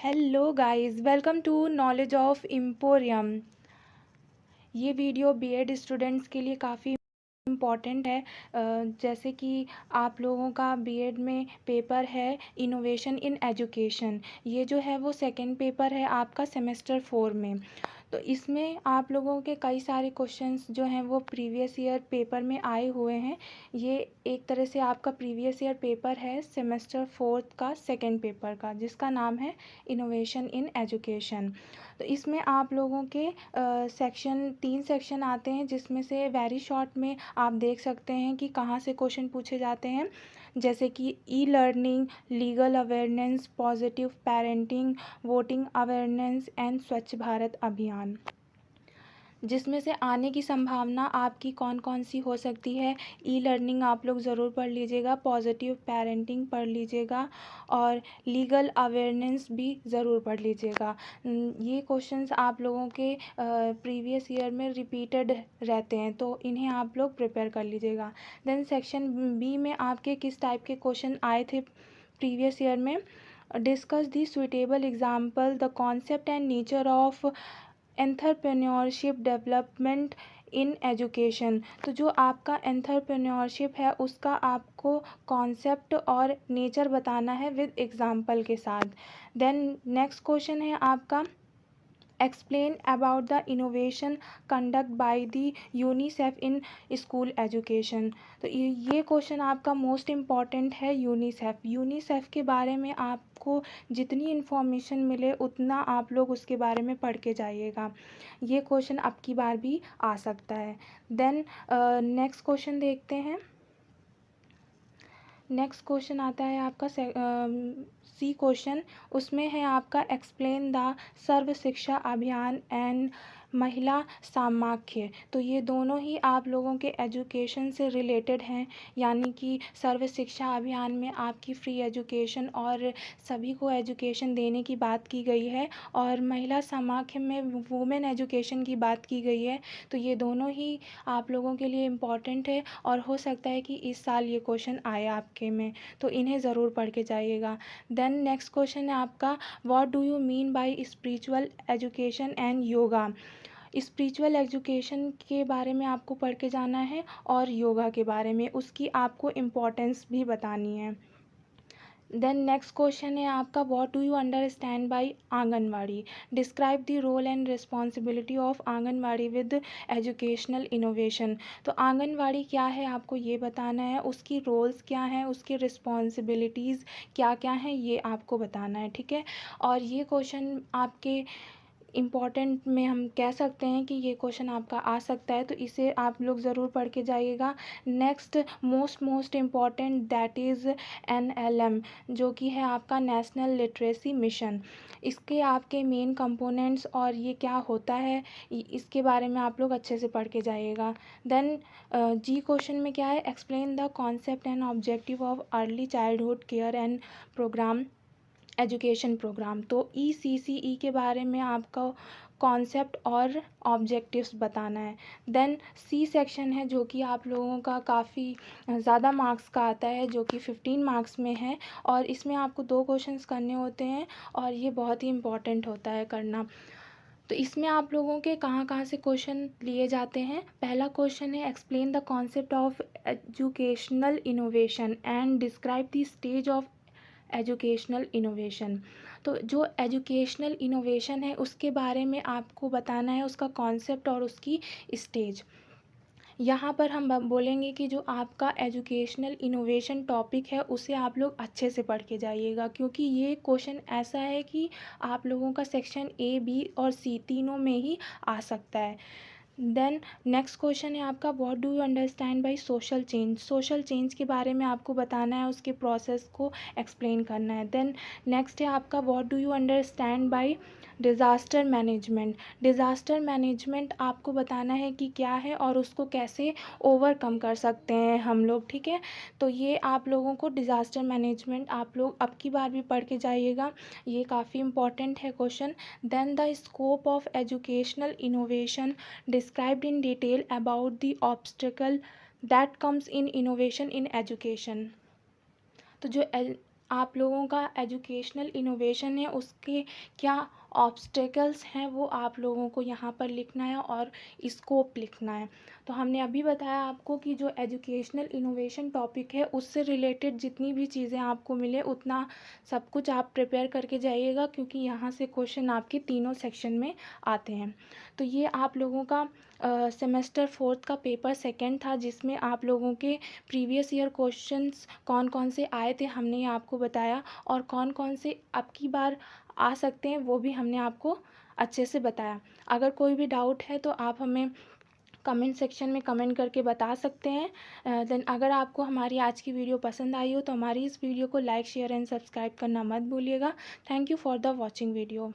Hello guys, welcome to knowledge of emporium. ये video BEd students के लिए काफ़ी इम्पॉर्टेंट है। जैसे कि आप लोगों का बीएड में पेपर है इनोवेशन इन एजुकेशन। ये जो है वो सेकंड पेपर है आपका सेमेस्टर 4 में। तो इसमें आप लोगों के कई सारे क्वेश्चंस जो हैं वो प्रीवियस ईयर पेपर में आए हुए हैं। ये एक तरह से आपका प्रीवियस ईयर पेपर है सेमेस्टर 4 का सेकंड पेपर का, जिसका नाम है इनोवेशन इन एजुकेशन। तो इसमें आप लोगों के सेक्शन 3 सेक्शन आते हैं, जिसमें से वेरी शॉर्ट में आप देख सकते हैं कि कहाँ से क्वेश्चन पूछे जाते हैं। जैसे कि e learning, legal awareness, positive parenting, voting awareness and स्वच्छ भारत अभियान। जिसमें से आने की संभावना आपकी कौन कौन सी हो सकती है। ई लर्निंग आप लोग ज़रूर पढ़ लीजिएगा, पॉजिटिव पेरेंटिंग पढ़ लीजिएगा और लीगल अवेयरनेस भी ज़रूर पढ़ लीजिएगा। ये क्वेश्चंस आप लोगों के प्रीवियस ईयर में रिपीटेड रहते हैं, तो इन्हें आप लोग प्रिपेयर कर लीजिएगा। देन सेक्शन बी में आपके किस टाइप के क्वेश्चन आए थे प्रीवियस ईयर में। Discuss the suitable example, the concept and nature of entrepreneurship development in education. तो जो आपका एंटरप्रेन्योरशिप है उसका आपको कॉन्सेप्ट और नेचर बताना है विद एग्जाम्पल के साथ। देन नेक्स्ट क्वेश्चन है आपका explain about the innovation conduct by the UNICEF in school education. तो ये क्वेश्चन आपका मोस्ट इम्पॉर्टेंट है। यूनिसेफ के बारे में आपको जितनी इन्फॉर्मेशन मिले उतना आप लोग उसके बारे में पढ़ के जाइएगा। ये क्वेश्चन अब की बार भी आ सकता है। देन नेक्स्ट क्वेश्चन देखते हैं। नेक्स्ट क्वेश्चन आता है आपका सी क्वेश्चन। उसमें है आपका एक्सप्लेन द सर्व शिक्षा अभियान एंड महिला सामाख्य। तो ये दोनों ही आप लोगों के एजुकेशन से रिलेटेड हैं, यानी कि सर्व शिक्षा अभियान में आपकी फ्री एजुकेशन और सभी को एजुकेशन देने की बात की गई है, और महिला सामाख्य में वुमेन एजुकेशन की बात की गई है। तो ये दोनों ही आप लोगों के लिए इम्पॉर्टेंट है और हो सकता है कि इस साल ये क्वेश्चन आए आपके में, तो इन्हें ज़रूर पढ़ के जाइएगा। देन नेक्स्ट क्वेश्चन है आपका what do you mean by spiritual education and yoga. Spiritual education के बारे में आपको पढ़ के जाना है और योगा के बारे में उसकी आपको इम्पोर्टेंस भी बतानी है। देन नेक्स्ट क्वेश्चन है आपका what do you understand by anganwadi. Describe the role and responsibility of anganwadi with educational innovation. तो आंगनवाड़ी क्या है आपको ये बताना है, उसकी रोल्स क्या हैं, उसकी रिस्पॉन्सिबिलिटीज़ क्या क्या हैं, ये आपको बताना है, ठीक है। और ये क्वेश्चन आपके इम्पॉर्टेंट में हम कह सकते हैं कि ये क्वेश्चन आपका आ सकता है, तो इसे आप लोग ज़रूर पढ़ के जाइएगा। Next most important that is NLM, जो कि है आपका नेशनल लिटरेसी मिशन। इसके आपके मेन कंपोनेंट्स और ये क्या होता है इसके बारे में आप लोग अच्छे से पढ़ के जाइएगा। देन जी क्वेश्चन में क्या है, explain the concept and objective of early childhood care and programme education programme. तो ECCE के बारे में आपका कॉन्सेप्ट और ऑब्जेक्टिव्स बताना है। देन सी सेक्शन है जो कि आप लोगों का काफ़ी ज़्यादा मार्क्स का आता है, जो कि 15 मार्क्स में है, और इसमें आपको 2 क्वेश्चंस करने होते हैं और ये बहुत ही इम्पॉर्टेंट होता है करना। तो इसमें आप लोगों के कहाँ कहाँ से क्वेश्चन लिए जाते हैं। पहला क्वेश्चन है explain the concept of educational innovation and describe the stage of educational innovation. तो जो एजुकेशनल इनोवेशन है उसके बारे में आपको बताना है, उसका कॉन्सेप्ट और उसकी स्टेज। यहाँ पर हम बोलेंगे कि जो आपका एजुकेशनल इनोवेशन टॉपिक है उसे आप लोग अच्छे से पढ़ के जाइएगा, क्योंकि ये क्वेश्चन ऐसा है कि आप लोगों का सेक्शन A, B और C तीनों में ही आ सकता है। देन नेक्स्ट क्वेश्चन है आपका what do you understand by social change. Social change के बारे में आपको बताना है, उसके प्रोसेस को एक्सप्लेन करना है। देन नेक्स्ट है आपका what do you understand bye disaster management. Disaster management आपको बताना है कि क्या है और उसको कैसे ओवरकम कर सकते हैं हम लोग, ठीक है। तो ये आप लोगों को डिज़ास्टर मैनेजमेंट आप लोग अब की बार भी पढ़ के जाइएगा, ये काफ़ी इम्पॉर्टेंट है question. Then the scope of educational innovation described in detail about the obstacle that comes in innovation in education। तो जो आप लोगों का एजुकेशनल इनोवेशन है उसके क्या ऑब्स्टेकल्स हैं वो आप लोगों को यहाँ पर लिखना है और स्कोप लिखना है। तो हमने अभी बताया आपको कि जो एजुकेशनल इनोवेशन टॉपिक है उससे रिलेटेड जितनी भी चीज़ें आपको मिले उतना सब कुछ आप प्रिपेयर करके जाइएगा, क्योंकि यहाँ से क्वेश्चन आपके तीनों सेक्शन में आते हैं। तो ये आप लोगों का सेमेस्टर 4 का पेपर सेकंड था, जिसमें आप लोगों के प्रीवियस ईयर क्वेश्चंस कौन कौन से आए थे हमने ये आपको बताया, और कौन कौन से अब की बार आ सकते हैं वो भी हमने आपको अच्छे से बताया। अगर कोई भी डाउट है तो आप हमें कमेंट सेक्शन में कमेंट करके बता सकते हैं। देन अगर आपको हमारी आज की वीडियो पसंद आई हो तो हमारी इस वीडियो को लाइक शेयर एंड सब्सक्राइब करना मत भूलिएगा। Thank you for the watching video.